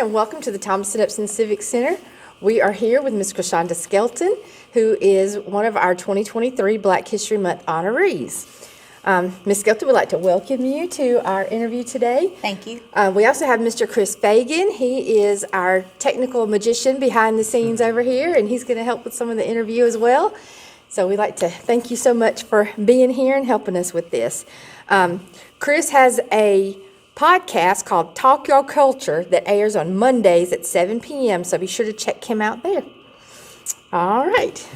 and welcome to the Thomaston-Upson Civic Center. We are here with Ms. Qushanda Skelton, who is one of our 2023 Black History Month honorees. Ms. Skelton, we'd like to welcome you to our interview today. Thank you. We also have Mr. Chris Fagan. He is our technical magician behind the scenes over here, and he's going to help with some of the interview as well. So we'd like to thank you so much for being here and helping us with this. Chris has a podcast called Talk Your Culture that airs on Mondays at 7 p.m., so be sure to check him out there. All right.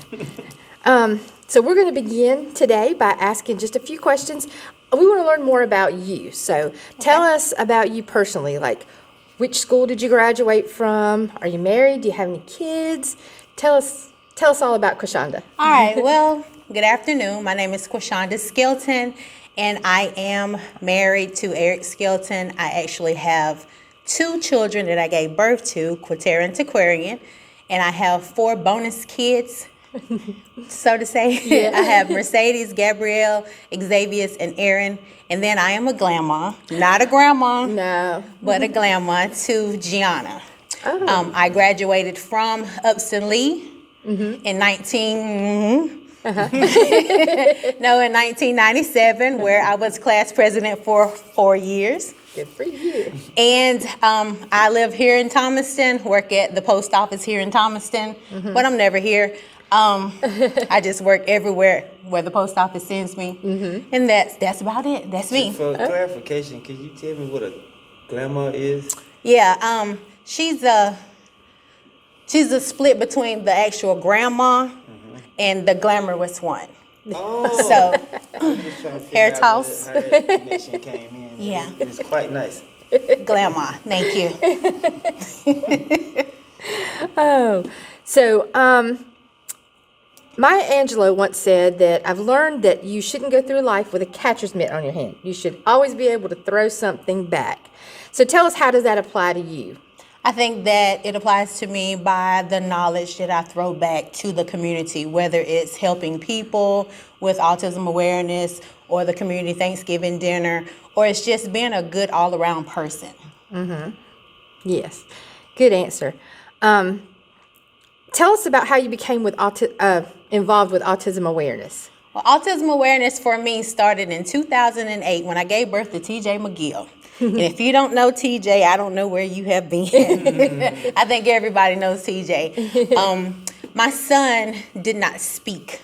So we're going to begin today by asking just a few questions. We want to learn more about you. So tell us about you personally, like which school did you graduate from? Are you married? Do you have any kids? Tell us all about Qushanda. All right. Well, good afternoon. My name is Qushanda Skelton, and I am married to Eric Skelton. I actually have 2 children that I gave birth to, Quatera and Taquarian, and I have 4 bonus kids, so to say. Yeah. I have Mercedes, Gabrielle, Xavier, and Aaron, and then I am a grandma, not a grandma, no, but a grandma to Gianna. Oh. I graduated from Upson Lee in 1997, where I was class president for 4 years. Good for you. And I live here in Thomaston, work at the post office here in Thomaston, but I'm never here. I just work everywhere where the post office sends me, and that's about it. That's me. For clarification, can you tell me what a glamour is? Yeah, she's a split between the actual grandma and the glamorous one. Oh, so I'm just trying to figure hair out toss. how that connection came in. Yeah, it's quite nice. Glamour. Thank you. Oh, so Maya Angelou once said that I've learned that you shouldn't go through life with a catcher's mitt on your hand. You should always be able to throw something back. So tell us, how does that apply to you? I think that it applies to me by the knowledge that I throw back to the community, whether it's helping people with autism awareness or the community Thanksgiving dinner, or it's just being a good all-around person. Yes, good answer. Tell us about how you became involved with autism awareness. Well, autism awareness for me started in 2008 when I gave birth to TJ McGill. And if you don't know TJ, I don't know where you have been. I think everybody knows TJ. My son did not speak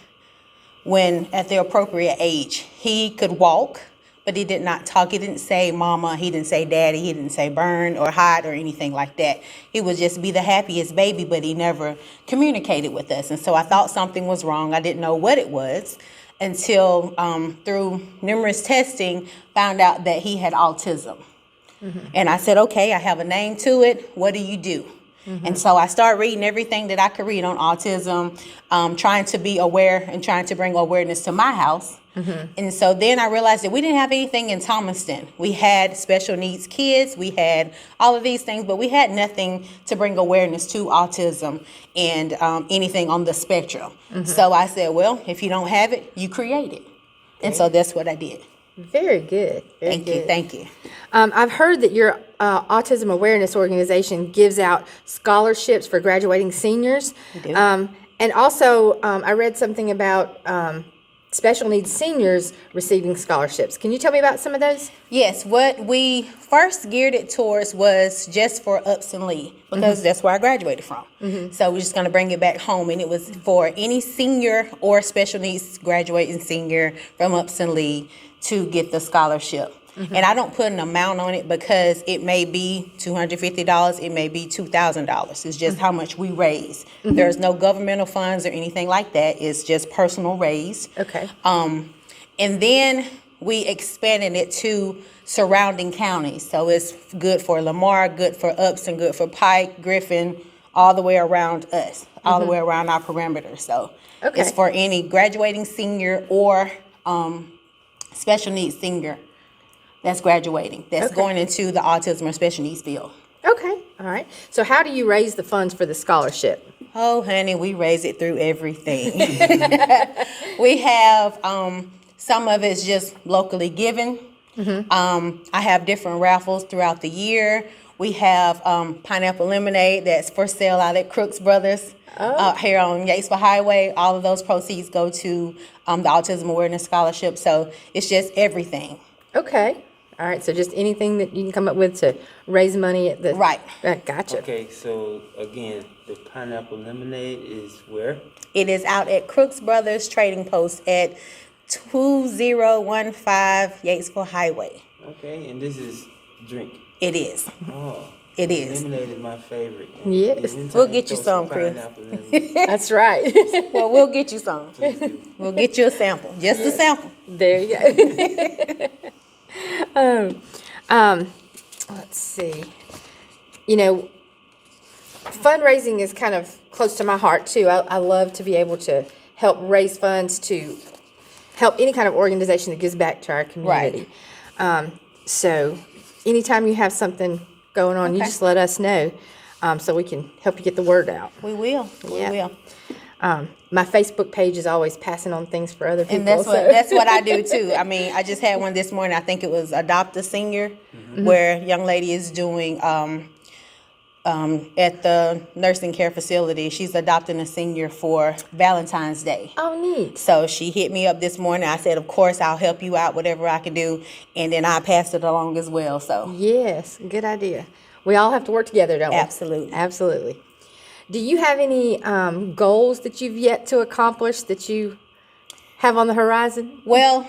when at the appropriate age. He could walk, but he did not talk. He didn't say mama, he didn't say daddy, he didn't say burn or hot or anything like that. He would just be the happiest baby, but he never communicated with us. And so I thought something was wrong. I didn't know what it was until through numerous testing, found out that he had autism. And I said, okay, I have a name to it. What do you do? And so I started reading everything that I could read on autism, trying to be aware and trying to bring awareness to my house. And so then I realized that we didn't have anything in Thomaston. We had special needs kids, we had all of these things, but we had nothing to bring awareness to autism and anything on the spectrum. So I said, well, if you don't have it, you create it. And so that's what I did. Very good. Thank you. I've heard that your Autism Awareness Organization gives out scholarships for graduating seniors. We do. And also, I read something about special needs seniors receiving scholarships. Can you tell me about some of those? Yes, what we first geared it towards was just for Upson Lee, because that's where I graduated from. So we're just going to bring it back home, and it was for any senior or special needs graduating senior from Upson Lee to get the scholarship. And I don't put an amount on it because it may be $250, it may be $2,000. It's just how much we raise. There's no governmental funds or anything like that. It's just personal raised. Okay. And then we expanded it to surrounding counties. So it's good for Lamar, good for Upson, good for Pike, Griffin, all the way around us, all the way around our perimeter. So it's for any graduating senior or special needs senior that's graduating, that's going into the autism or special needs field. Okay, all right. So how do you raise the funds for the scholarship? Oh, honey, we raise it through everything. We have some of it's just locally given. I have different raffles throughout the year We have pineapple lemonade that's for sale out at Crooks Brothers here on Yatesville Highway. All of those proceeds go to the Autism Awareness Scholarship. So it's just everything. Okay. All right. So just anything that you can come up with to raise money at the Right. Gotcha. Okay, so again, the pineapple lemonade is where? It is out at Crooks Brothers Trading Post at 2015 Yatesville Highway. Okay, and this is drink. It is. Oh. It is. Lemonade is my favorite. Yes. Anytime We'll get you throw some, Chris. pineapple lemonade, That's right. Well, we'll get you some. please do. We'll get you a sample. Just a sample. There you go. Let's see. You know, fundraising is kind of close to my heart too. I love to be able to help raise funds to help any kind of organization that gives back to our community. So anytime you have something going on, you Okay. just let us know so we can help you get the word out. We will. Yeah. We will. My Facebook page is always passing on things for other people. And that's so- that's what I do too. I mean, I just had one this morning. I think it was Adopt a Senior, where a young lady is doing at the nursing care facility. She's adopting a senior for Valentine's Day. Oh, neat. So she hit me up this morning. I said, of course, I'll help you out, whatever I can do. And then I passed it along as well. So Yes, good idea. We all have to work together, don't we? Absolutely. Absolutely. Do you have any goals that you've yet to accomplish that you have on the horizon? Well,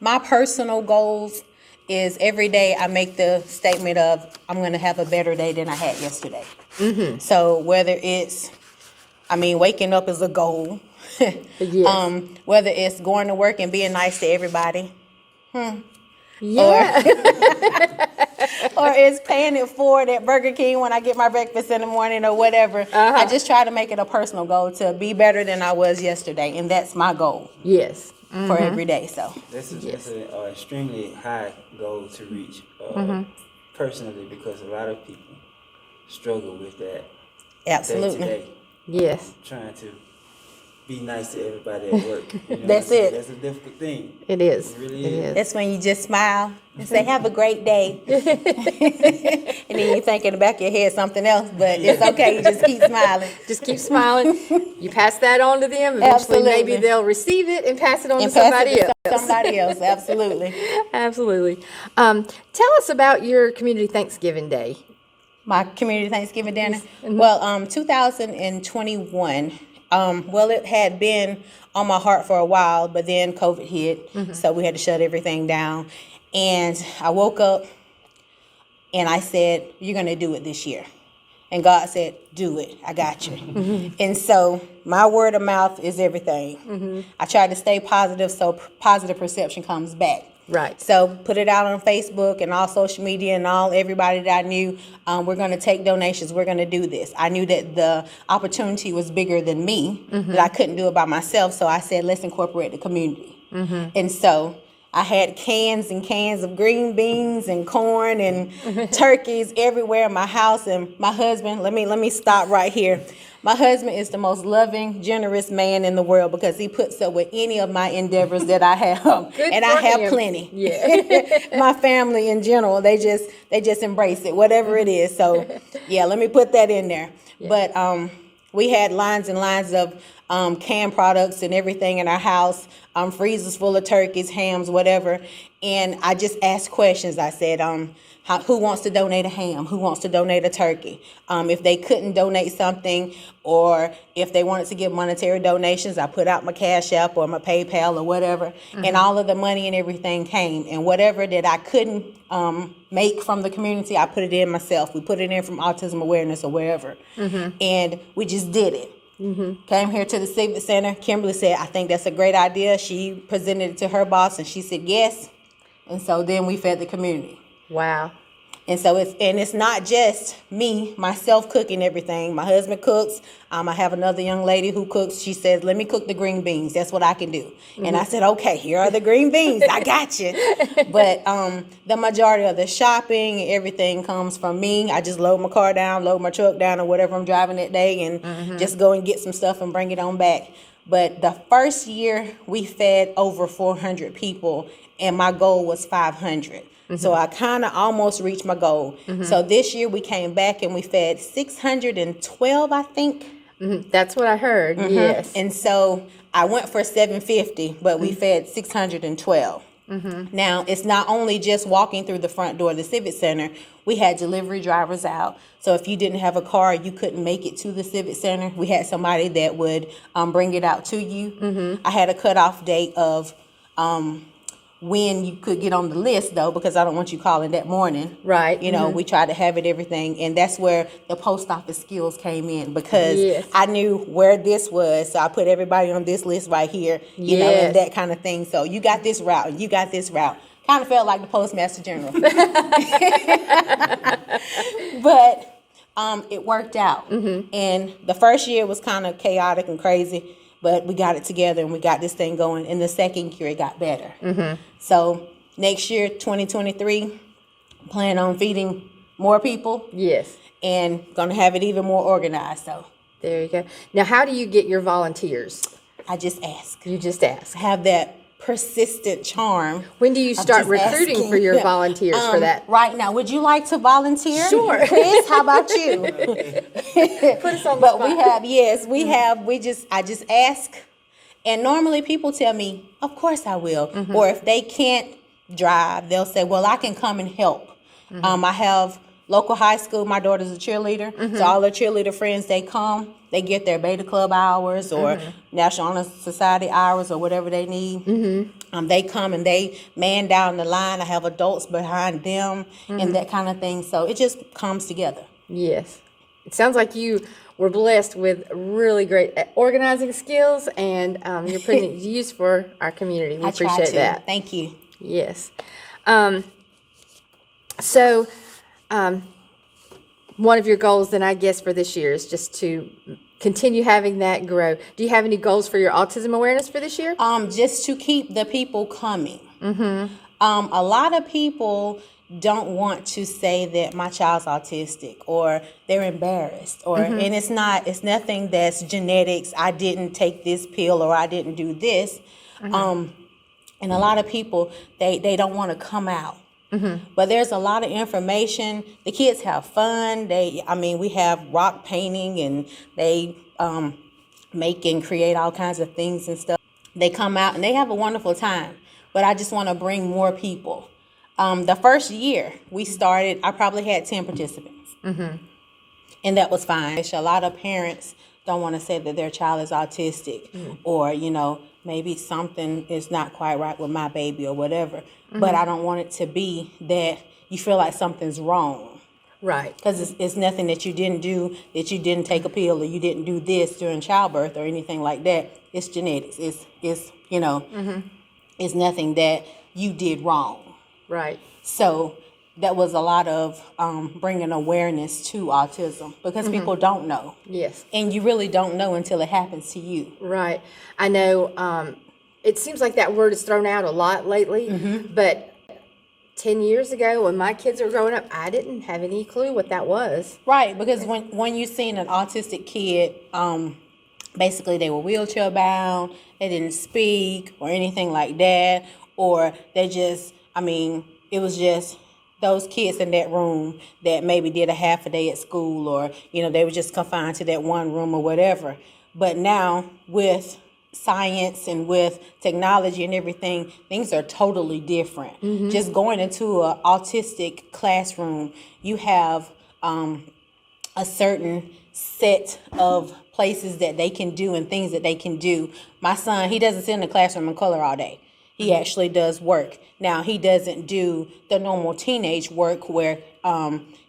my personal goals is every day I make the statement of I'm going to have a better day than I had yesterday. Mm-hmm. So whether it's, waking up is a goal. Yes. Whether it's going to work and being nice to everybody, Yeah. or it's paying it forward at Burger King when I get my breakfast in the morning or whatever. I just try to make it a personal goal to be better than I was yesterday, and that's my goal Yes. for every day. So That's an extremely high goal to reach personally, because a lot of people struggle with that absolutely. day to day, Yes. trying to be nice to everybody at work. You know, That's it. That's a difficult thing. It is. It really It is. is. That's when you just smile and say, have a great day. And then you think in the back of your head something else, but it's okay. You just keep smiling. Just keep smiling. You pass that on to them. Eventually, maybe Absolutely. they'll receive it and pass it on And to pass somebody it to else. somebody else. Absolutely. Absolutely. Tell us about your community Thanksgiving Day. My community Thanksgiving dinner. Well, 2021. It had been on my heart for a while, but then COVID hit, so we had to shut everything down. And I woke up and I said, "You're gonna do it this year." And God said, "Do it. I got you." And so my word of mouth is everything. I try to stay positive, so positive perception comes back. Right. So put it out on Facebook and all social media and all everybody that I knew. We're going to take donations. We're going to do this. I knew that the opportunity was bigger than me, that I couldn't do it by myself. So I said, let's incorporate the community. And so I had cans and cans of green beans and corn and turkeys everywhere in my house. And my husband, let me stop right here. My husband is the most loving, generous man in the world because he puts up with any of my endeavors that I have. And I for have him. plenty. Yeah. My family in general, they just embrace it, whatever it is. So yeah, let me put that in there. Yeah. But we had lines and lines of canned products and everything in our house, freezers full of turkeys, hams, whatever. And I just asked questions. I said, who wants to donate a ham? Who wants to donate a turkey? If they couldn't donate something, or if they wanted to give monetary donations, I put out my Cash App or my PayPal or whatever, and all of the money and everything came. And whatever that I couldn't make from the community, I put it in myself. We put it in from Autism Awareness or wherever, and we just did it. Came here to the Civic Center. Kimberly said, I think that's a great idea. She presented it to her boss, and she said yes. And so then we fed the community. Wow. And so it's not just me, myself cooking everything. My husband cooks. I have another young lady who cooks. She says, let me cook the green beans. That's what I can do. And I said, okay, here are the green beans. I got you. But the majority of the shopping, everything comes from me. I just load my car down, load my truck down, or whatever I'm driving that day, and just go and get some stuff and bring it on back. But the first year, we fed over 400 people and my goal was 500. So I kind of almost reached my goal. So this year we came back and we fed 612, I think. That's what I heard. Yes. And so I went for 750, but we fed 612. Now, it's not only just walking through the front door of the Civic Center. We had delivery drivers out. So if you didn't have a car, you couldn't make it to the Civic Center, we had somebody that would bring it out to you. I had a cutoff date of when you could get on the list, though, because I don't want you calling that morning. Right. You know, we tried to have it everything. And that's where the post office skills came in, because Yes. I knew where this was. So I put everybody on this list right here, you know, and that kind of thing. So you got this route and you got this route. Kind of felt like the Postmaster General. But it worked out. And the first year was kind of chaotic and crazy, but we got it together and we got this thing going. And the second year it got better. So next year, 2023, plan on feeding more people. Yes. And going to have it even more organized. So There you go. Now, how do you get your volunteers? I just ask. You just ask. Have that persistent charm. When do you of start just recruiting asking. for your volunteers for that? Right now, would you like to volunteer? Sure. Chris, how about you? Put us on the But spot. I just ask. And normally people tell me, of course I will. Or if they can't drive, they'll say, well, I can come and help. I have local high school. My daughter's a cheerleader. So all the cheerleader friends, they come. They get their Beta Club hours or National Honor Society hours or whatever they need. They come and they man down the line. I have adults behind them and that kind of thing. So it just comes together. Yes. It sounds like you were blessed with really great organizing skills, and you're putting it to use for our community. We I try appreciate to. that. Thank you. Yes. One of your goals then, I guess, for this year is just to continue having that grow. Do you have any goals for your autism awareness for this year? Just to keep the people coming. A lot of people don't want to say that my child's autistic, or they're embarrassed, or and it's nothing that's genetics. I didn't take this pill, or I didn't do this. And a lot of people, they don't want to come out. But there's a lot of information. The kids have fun. We have rock painting, and they make and create all kinds of things and stuff. They come out and they have a wonderful time. But I just want to bring more people. The first year we started, I probably had 10 participants. And that was fine. A lot of parents don't want to say that their child is autistic, or, maybe something is not quite right with my baby or whatever. But I don't want it to be that you feel like something's wrong. Right. Because it's nothing that you didn't do, that you didn't take a pill, or you didn't do this during childbirth or anything like that. It's genetics. It's it's nothing that you did wrong. Right. So that was a lot of bringing awareness to autism, because people don't know. Yes. And you really don't know until it happens to you. Right. I know it seems like that word is thrown out a lot lately, but 10 years ago when my kids were growing up, I didn't have any clue what that was. Right, because when you seen an autistic kid, basically they were wheelchair bound, they didn't speak or anything like that, or they just, it was just those kids in that room that maybe did a half a day at school, or, they were just confined to that one room or whatever. But now with science and with technology and everything, things are totally different. Just going into an autistic classroom, you have a certain set of places that they can do and things that they can do. My son, he doesn't sit in the classroom and color all day. He actually does work. Now, he doesn't do the normal teenage work where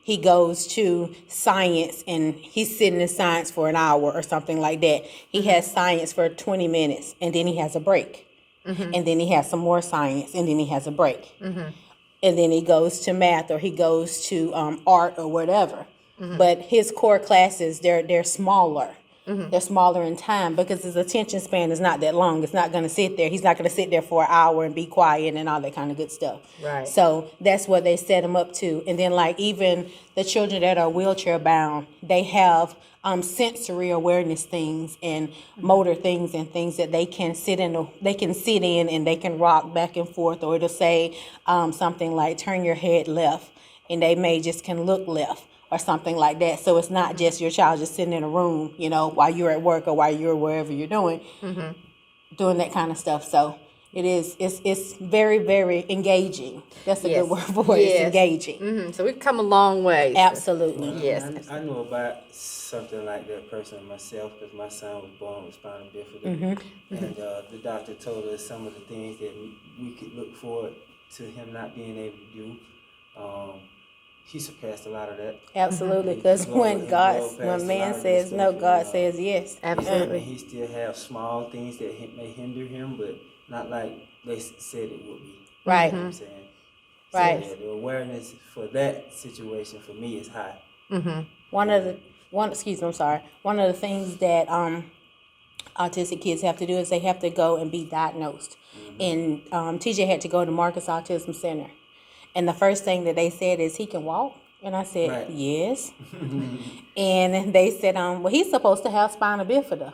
he goes to science and he's sitting in science for an hour or something like that. He has science for 20 minutes and then he has a break. And then he has some more science and then he has a break. And then he goes to math, or he goes to art or whatever. But his core classes, they're smaller. They're smaller in time because his attention span is not that long. It's not going to sit there. He's not going to sit there for an hour and be quiet and all that kind of good stuff. Right. So that's what they set him up to. And then like even the children that are wheelchair bound, they have sensory awareness things and motor things and things that they can sit in and they can rock back and forth, or it'll say something like turn your head left, and they may just can look left or something like that. So it's not just your child just sitting in a room, while you're at work or while you're wherever you're doing, doing that kind of stuff. So it's very, very engaging. That's a good word for it. It's engaging. So we've come a long way. Absolutely. Yes. I know about something like that personally myself because my son was born with spinal bifida. And the doctor told us some of the things that we could look forward to him not being able to do. He surpassed a lot of that. Absolutely, because when man says no, God says yes. Absolutely. And he still have small things that may hinder him, but not like they said it would be. Right. You know what I'm saying? Right. So, the awareness for that situation for me is high. One of the things that autistic kids have to do is they have to go and be diagnosed. And TJ had to go to Marcus Autism Center. And the first thing that they said is, he can walk? And I said, yes. And they said, well, he's supposed to have spinal bifida.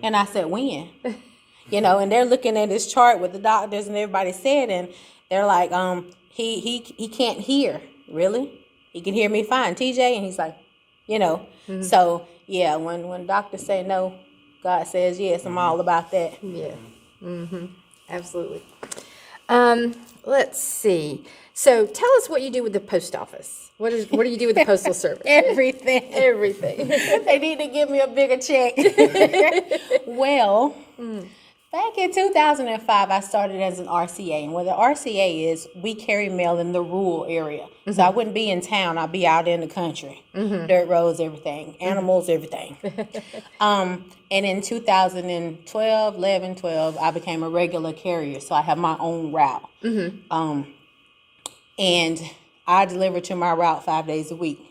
And I said, when? And they're looking at his chart with the doctors and everybody said, and they're like, he can't hear. Really? He can hear me fine, TJ? And he's like, So, yeah, when doctors say no, God says yes. I'm all about that. Yeah. Absolutely. Let's see. So tell us what you do with the post office. What do you do with the postal service? Everything. They need to give me a bigger check. Well, back in 2005, I started as an RCA. And what the RCA is, we carry mail in the rural area. So I wouldn't be in town. I'd be out in the country. Dirt roads, everything. Animals, everything. And in 2012, I became a regular carrier. So I have my own route. And I deliver to my route 5 days a week.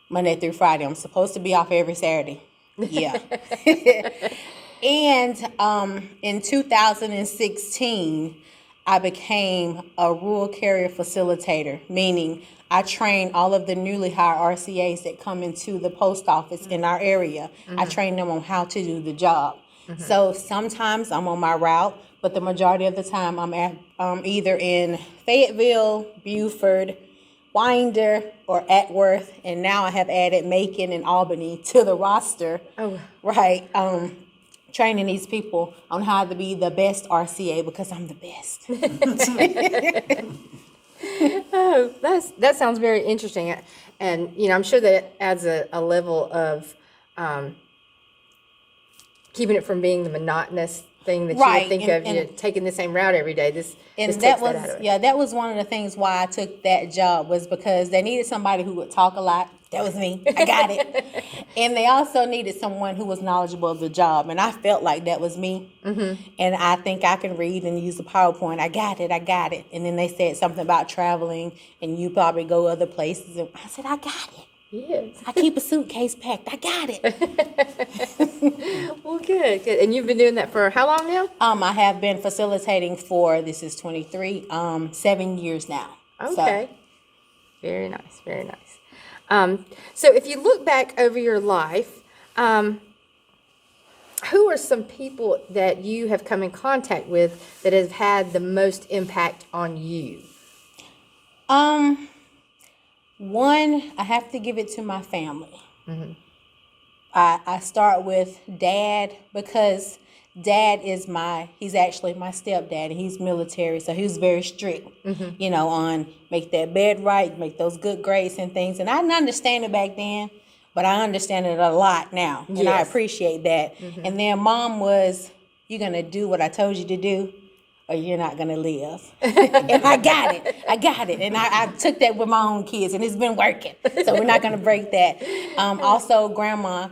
Monday through Friday. I'm supposed to be off every Saturday. Yeah. And in 2016, I became a rural carrier facilitator, meaning I train all of the newly hired RCAs that come into the post office in our area. I train them on how to do the job. So sometimes I'm on my route, but the majority of the time I'm either in Fayetteville, Beaufort, Winder, or Atworth, and now I have added Macon and Albany to the roster. Oh. Right. Training these people on how to be the best RCA because I'm the best. Oh, that sounds very interesting. And, I'm sure that adds a level of keeping it from being the monotonous thing that you would think of, taking the same route every day. This takes that out of it. That was one of the things why I took that job, was because they needed somebody who would talk a lot. That was me. I got it. And they also needed someone who was knowledgeable of the job. And I felt like that was me. And I think I can read and use the PowerPoint. I got it. And then they said something about traveling and you probably go other places. And I said, I got it. Yes. I keep a suitcase packed. I got it. Well, good. And you've been doing that for how long now? I have been facilitating for, this is 23, 7 years now. Okay. So. Very nice. So if you look back over your life, who are some people that you have come in contact with that have had the most impact on you? One, I have to give it to my family. I start with Dad because Dad is he's actually my stepdad, and he's military, so he was very strict, on make that bed right, make those good grades and things. And I didn't understand it back then, but I understand it a lot now, and I appreciate that. And then Mom was, you're going to do what I told you to do, or you're not going to live. And I got it. And I took that with my own kids, and it's been working. So we're not going to break that. Also, Grandma,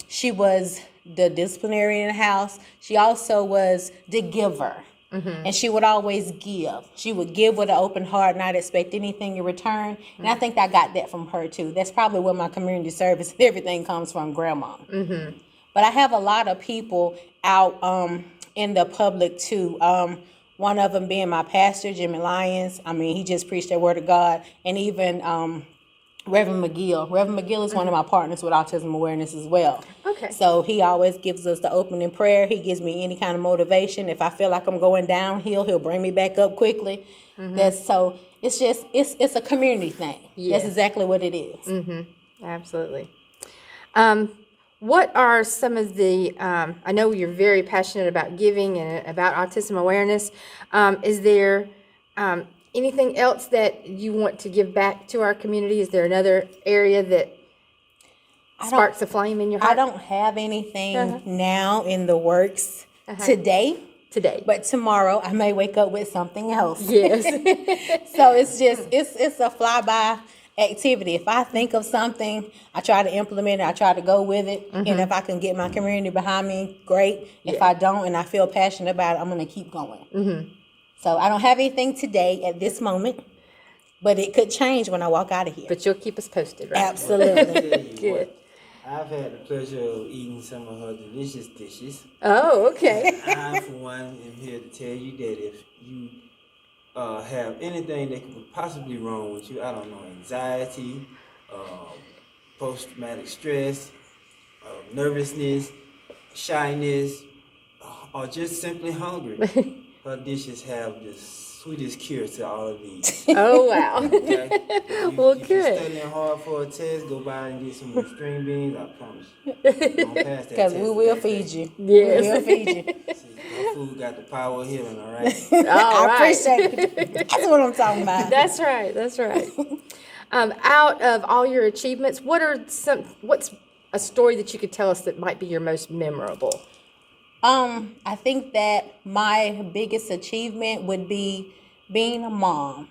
she was the disciplinary in the house. She also was the giver. And she would always give. She would give with an open heart, not expect anything in return. And I think I got that from her too. That's probably where my community service and everything comes from, Grandma. But I have a lot of people out in the public too. One of them being my pastor, Jimmy Lyons. I mean, he just preached the word of God. And even Reverend McGill. Reverend McGill is one of my partners with Autism Awareness as well. Okay. So he always gives us the opening prayer. He gives me any kind of motivation. If I feel like I'm going downhill, he'll bring me back up quickly. So it's just, it's a community thing. Yes. That's exactly what it is. Absolutely. What are some of the, I know you're very passionate about giving and about autism awareness. Is there anything else that you want to give back to our community? Is there another area that sparks a flame in your heart? I don't have anything now in the works today. But tomorrow I may wake up with something else. Yes. So it's just, it's a flyby activity. If I think of something, I try to implement it. I try to go with it. And if I can get my community behind me, great. If I don't and I feel passionate about it, I'm going to keep going. So I don't have anything today at this moment, but it could change when I walk out of here. But you'll keep us posted, right? Absolutely. Good. I've had the pleasure of eating some of her delicious dishes. Oh, okay. I, for one, am here to tell you that if you have anything that could possibly wrong with you, I don't know, anxiety, post-traumatic stress, nervousness, shyness, or just simply hungry, her dishes have the sweetest cure to all of these. Oh, wow. Okay? Well, if you're good. studying hard for a test, go by and get some string beans, I promise you. Don't pass that Because test we will the feed next day. you. Yes. We will feed you. See, your food got the power of healing, all right? All I right. appreciate it. That's what I'm talking about. That's right. That's right. Out of all your achievements, what's a story that you could tell us that might be your most memorable? I think that my biggest achievement would be being a mom.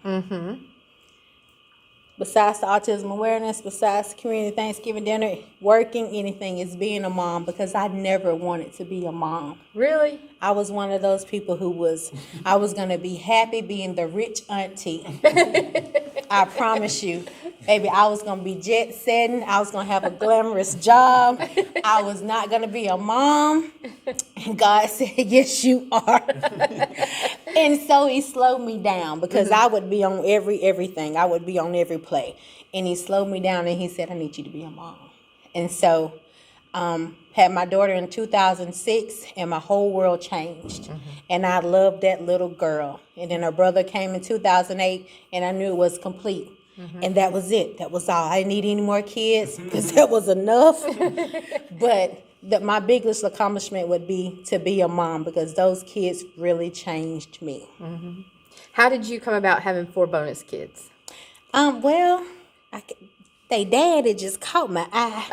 Besides the autism awareness, besides community Thanksgiving dinner, working, anything, is being a mom, because I never wanted to be a mom. Really? I was one of those people I was going to be happy being the rich auntie. I promise you. Baby, I was going to be jet setting. I was going to have a glamorous job. I was not going to be a mom. And God said, yes, you are. And so he slowed me down, because I would be on everything. I would be on every play. And he slowed me down and he said, I need you to be a mom. And so had my daughter in 2006, and my whole world changed. And I loved that little girl. And then her brother came in 2008, and I knew it was complete. And that was it. That was all. I didn't need any more kids, because that was enough. But my biggest accomplishment would be to be a mom, because those kids really changed me. How did you come about having 4 bonus kids? Well, they dad, it just caught my eye.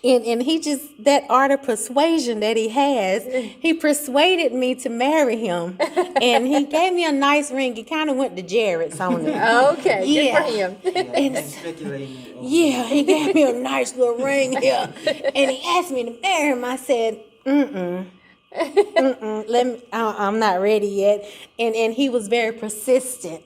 And he just, that art of persuasion that he has, he persuaded me to marry him. And he gave me a nice ring. He kind of went to Jared's on it. Okay, Yeah. good for him. And speculating. Yeah, he gave me a nice little ring here. And he asked me to marry him. I said, I'm not ready yet. And he was very persistent.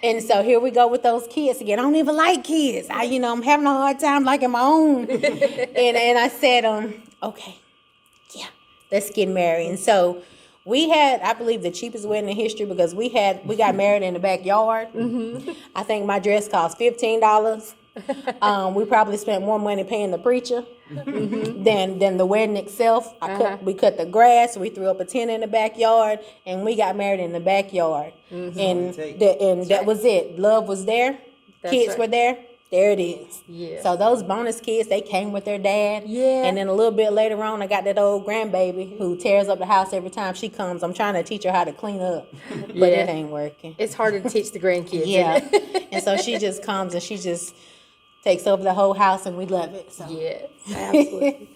And so here we go with those kids again. I don't even like kids. I'm having a hard time liking my own. and I said, okay, yeah, let's get married. And so we had, I believe, the cheapest wedding in history, because we got married in the backyard. I think my dress cost $15. We probably spent more money paying the preacher than the wedding itself. We cut the grass, we threw up a tent in the backyard, and we got married in the backyard. And that was it. Love was there. Kids were there. There it is. Yeah. So those bonus kids, they came with their dad. Yeah. And then a little bit later on, I got that old grandbaby who tears up the house every time she comes. I'm trying to teach her how to clean up, but it ain't working. It's harder to teach the grandkids. Yeah. Isn't it? And so she just comes and she just takes over the whole house, and we love it. So. Yes, absolutely.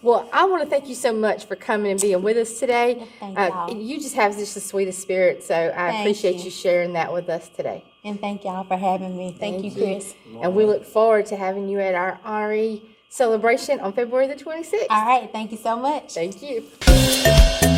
Well, I want to thank you so much for coming and being with us today. Thank y'all. You just have just the sweetest spirit, so I Thank appreciate you. you sharing that with us today. And thank y'all for having me. Thank you, Chris. And we look forward to having you at our Honoree celebration on February the 26th. All right, thank you so much. Thank you.